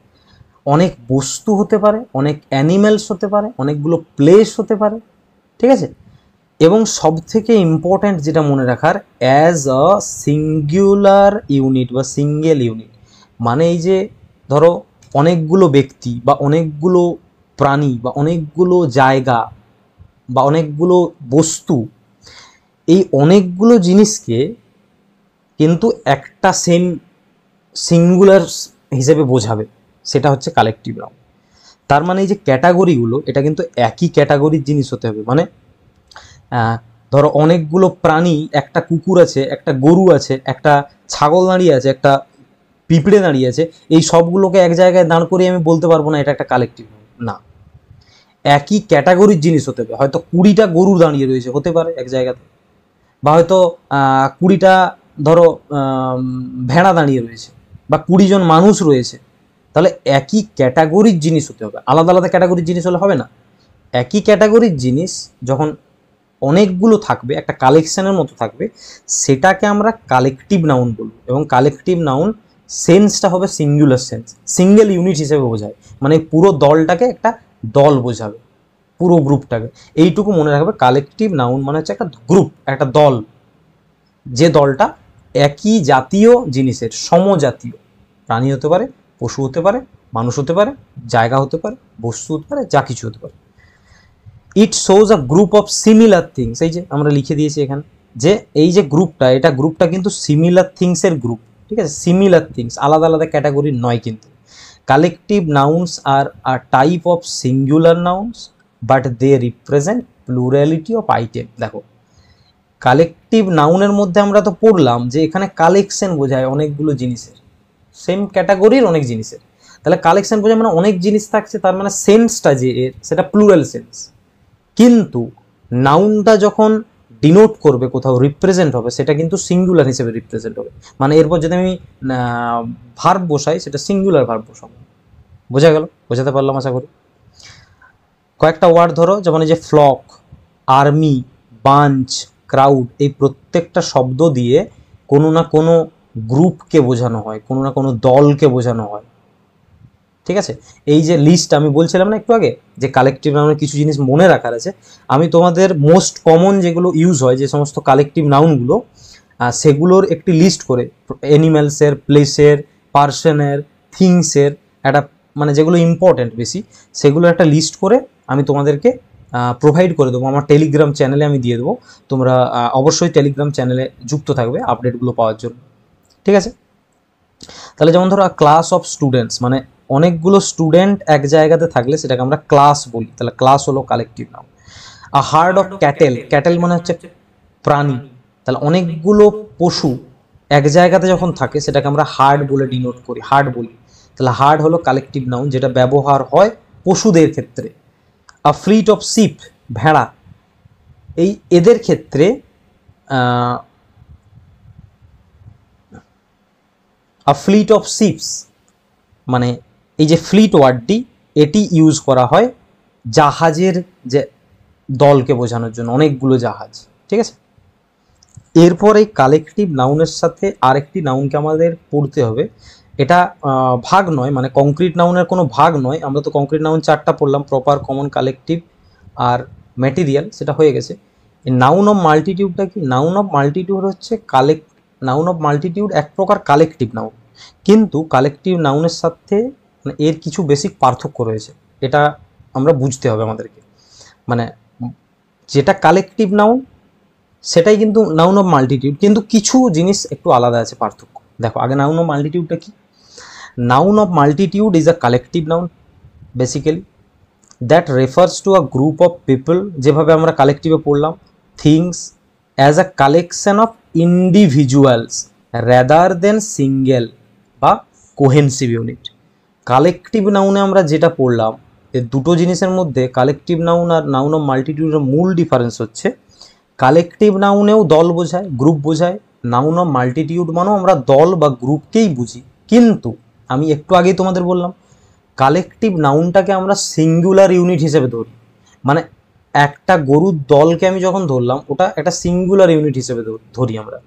অনেক বস্তু হতে পারে, অনেক অ্যানিমেলস হতে পারে, অনেকগুলো প্লেস হতে পারে, ঠিক আছে? এবং সব থেকে ইম্পর্ট্যান্ট যেটা মনে রাখার, অ্যাজ আ সিঙ্গুলার ইউনিট বা সিঙ্গেল ইউনিট, মানে এই যে ধরো অনেকগুলো ব্যক্তি বা অনেকগুলো প্রাণী বা অনেকগুলো জায়গা বা অনেকগুলো বস্তু, এই অনেকগুলো জিনিসকে কিন্তু একটা সেম সিঙ্গুলার হিসেবে বোঝাবে, সেটা হচ্ছে কালেকটিভ নাউন। তার মানে এই যে ক্যাটাগরিগুলো, এটা কিন্তু একই ক্যাটাগরির জিনিস হতে হবে। মানে ধরো অনেকগুলো প্রাণী, একটা কুকুর আছে, একটা গরু আছে, একটা ছাগল দাঁড়িয়ে আছে, একটা পিঁপড়ে দাঁড়িয়ে আছে, এই সবগুলোকে এক জায়গায় দাঁড় করিয়ে আমি বলতে পারবো না এটা একটা কালেকটিভ না। একই ক্যাটাগরির জিনিস হতে হবে, হয়তো 20টা গরু দাঁড়িয়ে রয়েছে হতে পারে এক জায়গাতে, বা হয়তো 20টা ধরো ভেড়া দাঁড়িয়ে রয়েছে, বা 20 জন মানুষ রয়েছে, তাহলে একই ক্যাটাগরির জিনিস হতে হবে, আলাদা আলাদা ক্যাটাগরির জিনিস হলে হবে না। একই ক্যাটাগরির জিনিস যখন অনেকগুলো থাকবে, একটা কালেকশনের মতো থাকবে, সেটাকে আমরা কালেকটিভ নাউন বলবো। এবং কালেকটিভ নাউন সেন্সটা হবে সিঙ্গুলার সেন্স, সিঙ্গেল ইউনিট হিসেবে বোঝায়, মানে পুরো দলটাকে একটা দল বোঝাবে, পুরো গ্রুপটাকে। এইটুকু মনে রাখবে, কালেকটিভ নাউন মানে হচ্ছে একটা গ্রুপ, একটা দল, যে দলটা একই জাতীয় জিনিসের, সমজাতীয়, প্রাণী হতে পারে, পশু হতে পারে, মানুষ হতে পারে, জায়গা হতে পারে, বস্তু হতে পারে, যা কিছু হতে পারে। It shows a group of similar things, এই যে আমরা লিখে দিয়েছি এখানে যে এই যে গ্রুপটা, এটা গ্রুপটা কিন্তু সিমিলার থিংসের গ্রুপ, ঠিক আছে? সিমিলার থিংস, আলাদা আলাদা ক্যাটাগরির নয় কিন্তু। Collective nouns are a type of singular nouns but they represent plurality of item. দেখো কালেকটিভ নাউনের মধ্যে আমরা তো পড়লাম যে এখানে কালেকশন বোঝায় অনেকগুলো জিনিসের, সেম ক্যাটাগরির অনেক জিনিসের। তাহলে কালেকশন বোঝায় মানে অনেক জিনিস থাকছে, তার মানে সেন্সটা যে এর, সেটা প্লুরাল সেন্স। কিন্তু নাউনটা যখন ডিনোট করবে, কোথাও রিপ্রেজেন্ট হবে, সেটা কিন্তু সিঙ্গুলার হিসেবে রিপ্রেজেন্ট হবে। মানে এরপর যদি আমি ভার্ব বসাই, সেটা সিঙ্গুলার ভার্ব বসাবো। বোঝা গেল? বোঝাতে পারলাম আশা করি। কয়েকটা ওয়ার্ড ধরো, যেমন এই যে ফ্লক, আর্মি, বাঞ্চ, ক্রাউড, এই প্রত্যেকটা শব্দ দিয়ে কোনো না কোনো গ্রুপকে বোঝানো হয়, কোনো না কোনো দলকে বোঝানো হয়। ঠিক আছে? এই যে লিস্ট আমি বলছিলাম না একটু আগে, যে কালেকটিভ নাউনের কিছু জিনিস মনে রাখার আছে, আমি তোমাদের মোস্ট কমন যেগুলো ইউজ হয়, যে সমস্ত কালেকটিভ নাউনগুলো, সেগুলোর একটি লিস্ট করে, অ্যানিম্যালসের, প্লেসের, পার্সনের, থিংসের একটা, মানে যেগুলো ইম্পর্টেন্ট বেশি, সেগুলো একটা লিস্ট করে আমি তোমাদেরকে প্রোভাইড করে দেবো, আমার টেলিগ্রাম চ্যানেলে আমি দিয়ে দেবো। তোমরা অবশ্যই টেলিগ্রাম চ্যানেলে যুক্ত থাকবে আপডেটগুলো পাওয়ার জন্য। ঠিক আছে? তাহলে যেমন ধরো ক্লাস অফ স্টুডেন্টস, মানে অনেকগুলো স্টুডেন্ট এক জায়গাতে থাকলে সেটাকে আমরা ক্লাস বলি, তাহলে ক্লাস হলো collective noun. A hard of cattle, cattle মানে হচ্ছে প্রাণী, তাহলে অনেকগুলো পশু এক জায়গাতে যখন থাকে সেটাকে আমরা হার্ড বলে ডিনোট করি, হার্ড বলি, তাহলে হার্ড হলো কালেকটিভ নাউন, যেটা ব্যবহার হয় পশুদের ক্ষেত্রে। আ ফ্লিট অফ শিপ, ভেড়া, এই এদের ক্ষেত্রে আ ফ্লিট অফ শিপস, মানে এই যে ফ্লিট ওয়ার্ডটি, এটি ইউজ করা হয় জাহাজের যে দলকে বোঝানোর জন্য, অনেকগুলো জাহাজ। ঠিক আছে? এরপর এই কালেকটিভ নাউনের সাথে আরেকটি নাউনকে আমাদের পড়তে হবে। এটা ভাগ নয়, মানে কংক্রিট নাউনের কোনো ভাগ নয়। আমরা তো কংক্রিট নাউন 4টা পড়লাম, প্রপার, কমন, কালেকটিভ আর ম্যাটেরিয়াল, সেটা হয়ে গেছে। এই নাউন অফ মাল্টিটিউডটা কি? নাউন অফ মাল্টিটিউড হচ্ছে নাউন অফ মাল্টিটিউড এক প্রকার কালেকটিভ নাউন, কিন্তু কালেকটিভ নাউনের সাথে মানে এর কিছু বেসিক পার্থক্য রয়েছে, এটা আমরা বুঝতে হবে আমাদেরকে। মানে যেটা কালেকটিভ নাউন সেটাই কিন্তু নাউন অফ মাল্টিটিউড, কিন্তু কিছু জিনিস একটু আলাদা আছে, পার্থক্য। দেখো আগে নাউন অফ মাল্টিটিউডটা কি? Noun of multitude is a collective noun basically that refers to a group of people, যেভাবে আমরা কালেকটিভে পড়লাম, things, as a collection of individuals rather than single বা কোহেনসিভ ইউনিট। কালেকটিভ নাউনে আমরা যেটা পড়লাম, এই দুটো জিনিসের মধ্যে কালেকটিভ নাউন আর নাউন অফ মাল্টিটিউডের মূল ডিফারেন্স হচ্ছে, কালেকটিভ নাউনেও দল বোঝায়, গ্রুপ বোঝায়, নাউন অফ মাল্টিটিউড মানেও আমরা দল বা গ্রুপকেই বুঝি। কিন্তু আমি একটু আগেই তোমাদের বললাম, কালেকটিভ নাউনটাকে আমরা সিঙ্গুলার ইউনিট হিসেবে ধরি, মানে একটা গরুর দলকে আমি যখন ধরলাম, ওটা একটা সিঙ্গুলার ইউনিট হিসেবে ধরি আমরা।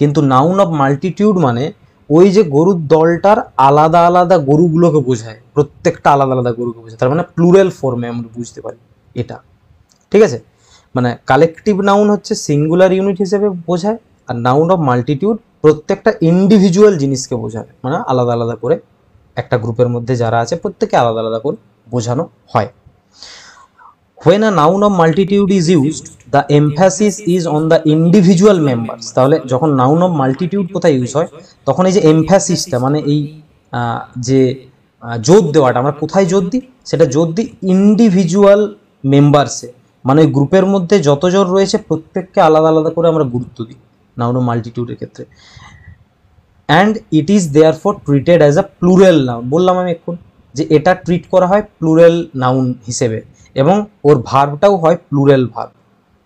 কিন্তু নাউন অফ মাল্টিটিউড মানে ওই যে গরুর দলটার আলাদা আলাদা গরুগুলোকে বোঝায়, প্রত্যেকটা আলাদা আলাদা গরুকে বোঝায়, তার মানে প্লুরাল ফর্মে আমরা বুঝতে পারি এটা। ঠিক আছে? মানে কালেকটিভ নাউন হচ্ছে সিঙ্গুলার ইউনিট হিসেবে বোঝায়, আর নাউন অফ মাল্টিটিউড প্রত্যেকটা ইন্ডিভিজুয়াল জিনিসকে বোঝায়, মানে আলাদা আলাদা করে একটা গ্রুপের মধ্যে যারা আছে প্রত্যেকে আলাদা আলাদা করে বোঝানো হয়। When a noun of multitude is used, the emphasis is on the individual members. তাহলে যখন নাউন অফ মাল্টিটিউড কোথায় ইউজ হয়, তখন এই যে এমফ্যাসিসটা, মানে এই যে জোর দেওয়াটা, আমরা কোথায় জোর দিই, সেটা জোর দিই ইন্ডিভিজুয়াল মেম্বারসে, মানে ওই গ্রুপের মধ্যে যতজন রয়েছে প্রত্যেককে আলাদা আলাদা করে আমরা গুরুত্ব দিই নাউন অফ মাল্টিটিউডের ক্ষেত্রে। And it is therefore treated as a plural noun. বললাম আমি এখন যে এটা ট্রিট করা হয় প্লুরাল নাউন হিসেবে, এবং ওর ভার্বটাও হয় প্লুরাল ভার্ব।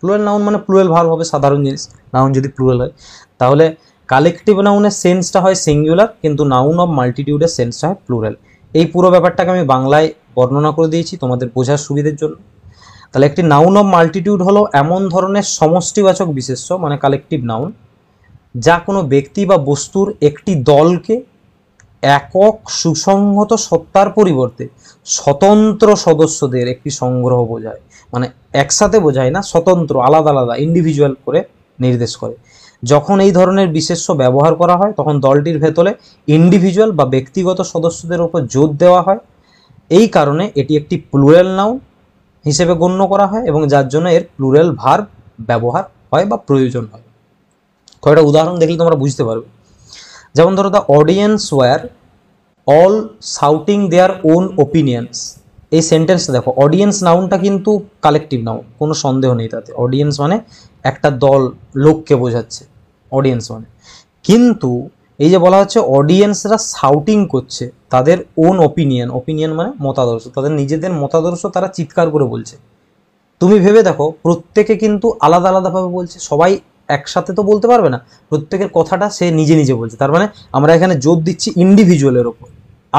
প্লুরাল নাউন মানে প্লুরাল ভার্ব হবে, সাধারণ জিনিস, নাউন যদি প্লুরাল হয়। তাহলে কালেকটিভ নাউনের সেন্সটা হয় সিঙ্গুলার, কিন্তু নাউন অফ মাল্টিটিউডের সেন্সটা হয় প্লুরাল। এই পুরো ব্যাপারটাকে আমি বাংলায় বর্ণনা করে দিয়েছি তোমাদের বোঝার সুবিধের জন্য। তাহলে একটি নাউন অফ মাল্টিটিউড হলো এমন ধরনের সমষ্টিবাচক বিশেষ্য, মানে কালেকটিভ নাউন, যা কোনো ব্যক্তি বা বস্তুর একটি দলকে একক সুসংহত সত্তার পরিবর্তে স্বতন্ত্র সদস্যদের একটি সংগ্রহ বোঝায়। মানে একসাথে বোঝায় না, স্বতন্ত্র, আলাদা আলাদা, ইন্ডিভিজুয়াল করে নির্দেশ করে। যখন এই ধরনের বিশেষ্য ব্যবহার করা হয়, তখন দলটির ভেতরে ইন্ডিভিজুয়াল বা ব্যক্তিগত সদস্যদের উপর জোর দেওয়া হয়। এই কারণে এটি একটি প্লুরাল নাউন হিসেবে গণ্য করা হয়, এবং যার জন্য এর প্লুরাল ভার্ব ব্যবহার হয় বা প্রয়োজন হয়। কয়েকটা উদাহরণ দেখলে তোমরা বুঝতে পারবে। যেমন ধরো, the audience were all shouting their own opinions. এই সেন্টেন্সটা দেখো, অডিয়েন্স নাউনটা কিন্তু কালেকটিভ নাউন, কোনো সন্দেহ নেই তাতে। অডিয়েন্স মানে একটা দল, লোককে বোঝাচ্ছে অডিয়েন্স মানে। কিন্তু এই যে বলা হচ্ছে অডিয়েন্সরা শাউটিং করছে তাদের ওন ওপিনিয়ন, ওপিনিয়ন মানে মতাদর্শ, তাদের নিজেদের মতাদর্শ তারা চিৎকার করে বলছে। তুমি ভেবে দেখো, প্রত্যেকে কিন্তু আলাদা আলাদাভাবে বলছে, সবাই একসাথে তো বলতে পারবে না, প্রত্যেকের কথাটা সে নিজে নিজে বলছে। তার মানে আমরা এখানে জোর দিচ্ছি ইন্ডিভিজুয়ালের ওপর,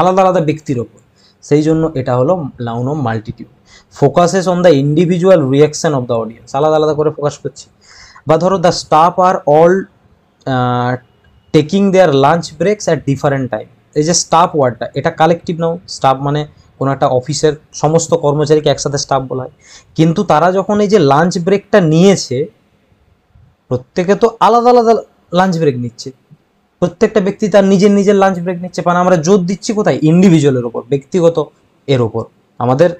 আলাদা আলাদা ব্যক্তির ওপর। সেই জন্য এটা হলো noun of multitude. Focuses on the individual reaction of the audience, আলাদা আলাদা করে ফোকাস করছি। বা ধরো the staff are all taking their lunch breaks at different time. এই যে স্টাফ ওয়ার্ডটা, এটা কালেকটিভ নাউন। স্টাফ মানে কোনো একটা অফিসের সমস্ত কর্মচারীকে একসাথে স্টাফ বলা হয়। কিন্তু তারা যখন এই যে লাঞ্চ ব্রেকটা নিয়েছে, প্রত্যেকে তো আলাদা আলাদা লাঞ্চ ব্রেক নিচ্ছে, প্রত্যেকটা ব্যক্তি তার নিজের নিজের লাঞ্চ ব্রেক নিচ্ছে। মানে আমরা জোর দিচ্ছি কোথায়? ইন্ডিভিজুয়ালের ওপর, ব্যক্তিগত এর ওপর। আমাদের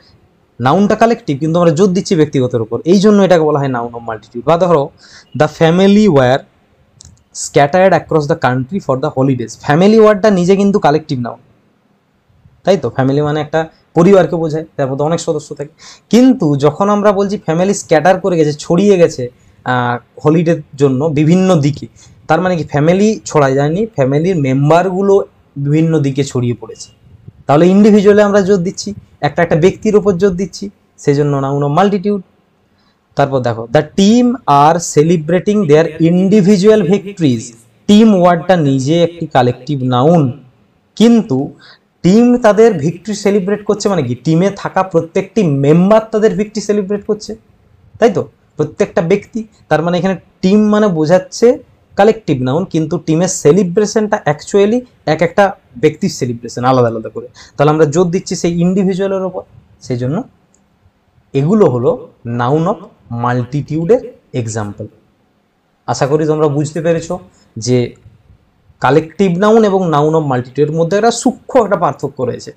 নাউনটা কালেকটিভ, কিন্তু আমরা জোর দিচ্ছি ব্যক্তিগতের উপর, এই জন্য এটাকে বলা হয় নাউন অফ মাল্টিটিউড। বা ধরো the family were scattered across the country for the holidays. Family ওয়ার্ডটা নিজে কিন্তু কালেকটিভ নাউন, তাই তো? ফ্যামিলি মানে একটা পরিবারকে বোঝায়, তার মধ্যে অনেক সদস্য থাকে। কিন্তু যখন আমরা বলছি ফ্যামিলি স্ক্যাটার করে গেছে, ছড়িয়ে গেছে হলিডের জন্য বিভিন্ন দিকে, তার মানে কি ফ্যামিলি ছড়ায় যায়নি, ফ্যামিলির মেম্বারগুলো বিভিন্ন দিকে ছড়িয়ে পড়েছে। তাহলে ইন্ডিভিজুয়ালে আমরা জোর দিচ্ছি, একটা একটা ব্যক্তির উপর জোর দিচ্ছি, সেই জন্য নাউন অফ মাল্টিটিউড। তারপর দেখো the team are celebrating their individual victories. Team ওয়ার্ডটা নিজে একটি কালেকটিভ নাউন, কিন্তু টিম তাদের ভিক্টরি সেলিব্রেট করছে মানে কি? টিমে থাকা প্রত্যেকটি মেম্বার তাদের ভিক্টরি সেলিব্রেট করছে, তাই তো? প্রত্যেকটা ব্যক্তি, তার মানে এখানে টিম মানে বোঝাচ্ছে কালেকটিভ নাউন, কিন্তু টিমের সেলিব্রেশনটা অ্যাকচুয়ালি এক একটা ব্যক্তির সেলিব্রেশন, আলাদা আলাদা করে। তাহলে আমরা জোর দিচ্ছি সেই ইন্ডিভিজুয়ালের ওপর। সেই জন্য এগুলো হলো নাউন অফ মাল্টিটিউডের এক্সাম্পল। আশা করি তোমরা বুঝতে পেরেছো যে কালেকটিভ নাউন এবং নাউন অফ মাল্টিটিউডের মধ্যে একটা সূক্ষ্ম একটা পার্থক্য রয়েছে।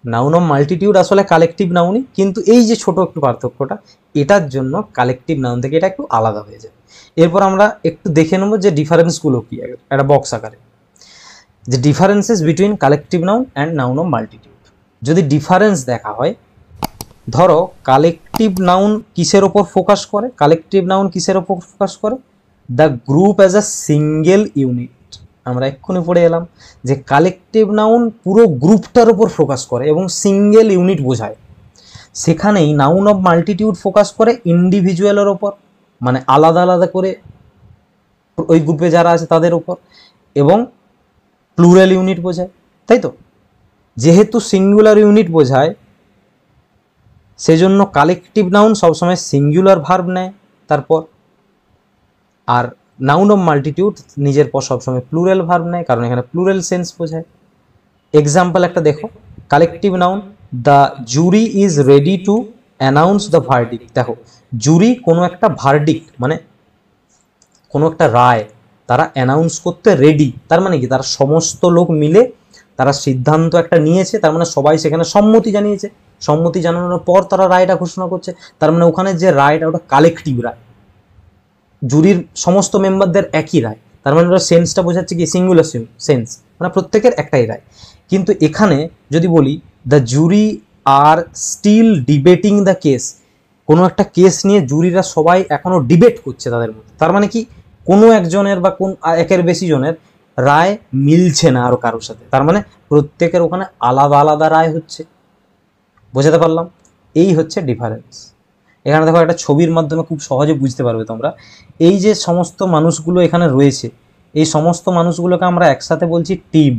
নাউন অফ মাল্টিটিউড আসলে কালেকটিভ নাউনই, কিন্তু এই যে ছোট একটু পার্থক্যটা, এটার জন্য কালেকটিভ নাউন থেকে এটা একটু আলাদা হয়ে যায়। এরপর আমরা একটু দেখে নেবো যে ডিফারেন্সগুলো কি, একটা বক্স আকারে, যে differences between collective noun and noun of multitude. যদি ডিফারেন্স দেখা হয়, ধরো কালেকটিভ নাউন কিসের ওপর ফোকাস করে? কালেকটিভ নাউন কিসের ওপর ফোকাস করে? The group as a single unit. আমরা এক্ষুনি পড়ে এলাম যে কালেকটিভ নাউন পুরো গ্রুপটার উপর ফোকাস করে এবং সিঙ্গেল ইউনিট বোঝায়। সেখানেই নাউন অফ মাল্টিটিউড ফোকাস করে ইন্ডিভিজুয়ালের ওপর, মানে আলাদা আলাদা করে ওই গ্রুপে যারা আছে তাদের ওপর, এবং প্লুরাল ইউনিট বোঝায়, তাই তো? যেহেতু সিঙ্গুলার ইউনিট বোঝায়, সেজন্য কালেকটিভ নাউন সবসময় সিঙ্গুলার ভার্ব নেয় তারপর, আর নাউন অফ মাল্টিটিউড নিজের পর সবসময় প্লুরাল ভার্ব নেয়, কারণ এখানে প্লুরাল সেন্স বোঝায়। এক্সাম্পল একটা দেখো, collective noun the jury is ready to announce the verdict. দেখো, জুরি কোনো একটা ভার্ডিক্ট মানে কোনো একটা রায় তারা অ্যানাউন্স করতে রেডি। তার মানে কি? তারা সমস্ত লোক মিলে তারা সিদ্ধান্ত একটা নিয়েছে, তার মানে সবাই সেখানে সম্মতি জানিয়েছে, সম্মতি জানানোর পর তারা রায়টা ঘোষণা করছে। তার মানে ওখানে যে রায়টা, ওটা কালেকটিভ রায়, জুরির সমস্ত মেম্বারদের একই রায়। তার মানে ওটা সেন্সটা বোঝাচ্ছে কি? সিঙ্গুলার সেন্স, মানে প্রত্যেকের একটাই রায়। কিন্তু এখানে যদি বলি the jury are still debating the case, কোনো একটা কেস নিয়ে জুরিরা সবাই এখনো ডিবেট করছে তাদের মধ্যে, তার মানে কি? কোনো একজনের বা কোন একের বেশি জনের রায় মিলছে না আরো কারোর সাথে, তার মানে প্রত্যেকের ওখানে আলাদা আলাদা রায় হচ্ছে। বোঝাতে পারলাম? এই হচ্ছে ডিফারেন্স। এখানে দেখো একটা ছবির মাধ্যমে খুব সহজে বুঝতে পারবে তোমরা। এই যে সমস্ত মানুষগুলো এখানে রয়েছে, এই সমস্ত মানুষগুলোকে আমরা একসাথে বলছি টিম,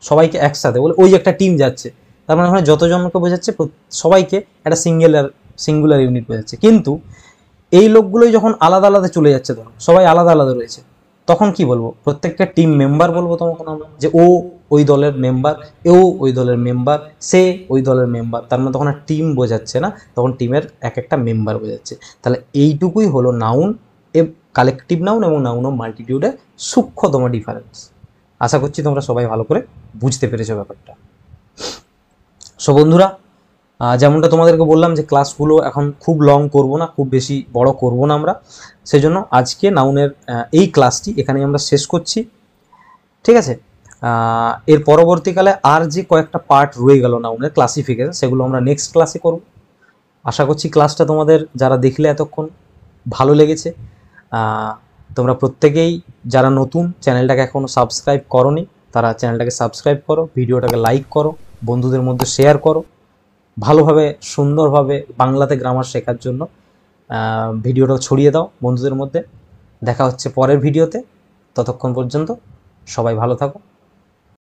সবাইকে একসাথে বলে ওই একটা টিম যাচ্ছে, তার মানে ওখানে যতজনকে বোঝাচ্ছে সবাইকে একটা সিঙ্গুলার ইউনিট বোঝাচ্ছে। কিন্তু এই লোকগুলোই যখন আলাদা আলাদা চলে যাচ্ছে, ধরো সবাই আলাদা আলাদা রয়েছে, তখন কি বলবো? প্রত্যেকটা টিম মেম্বার বলবো তখন আমরা, যে ও ওই দলের মেম্বার, এও ওই দলের মেম্বার, সে ওই দলের মেম্বার। তার মানে তখন আর টিম বোঝাচ্ছে না, তখন টিমের এক একটা মেম্বার বোঝাচ্ছে। তাহলে এইটুকুই হলো নাউন, কালেকটিভ নাউন এবং নাউন অফ মাল্টিটিউডের সূক্ষ্মতম ডিফারেন্স। আশা করছি তোমরা সবাই ভালো করে বুঝতে পেরেছো ব্যাপারটা। সো বন্ধুরা, যেমনটা তোমাদেরকে বললাম যে ক্লাসগুলো এখন খুব লং করব না, খুব বেশি বড় করব না আমরা, সেজন্য আজকে নাউনের এই ক্লাসটি এখানেই আমরা শেষ করছি, ঠিক আছে? এর পরবর্তীকালে আর যে কয়েকটা পার্ট রয়ে গেল নাউনের ক্লাসিফিকেশন, সেগুলো আমরা নেক্সট ক্লাসে করব। আশা করছি ক্লাসটা তোমাদের যারা দেখলে এতক্ষণ ভালো লেগেছে। তোমরা প্রত্যেকেই যারা নতুন, চ্যানেলটাকে এখনও সাবস্ক্রাইব করোনি, তারা চ্যানেলটাকে সাবস্ক্রাইব করো, ভিডিওটাকে লাইক করো, বন্ধুদের মধ্যে শেয়ার করো, ভালোভাবে সুন্দরভাবে বাংলাতে গ্রামার শেখার জন্য ভিডিওটা ছড়িয়ে দাও বন্ধুদের মধ্যে। দেখা হচ্ছে পরের ভিডিওতে, ততক্ষণ পর্যন্ত সবাই ভালো থাকো।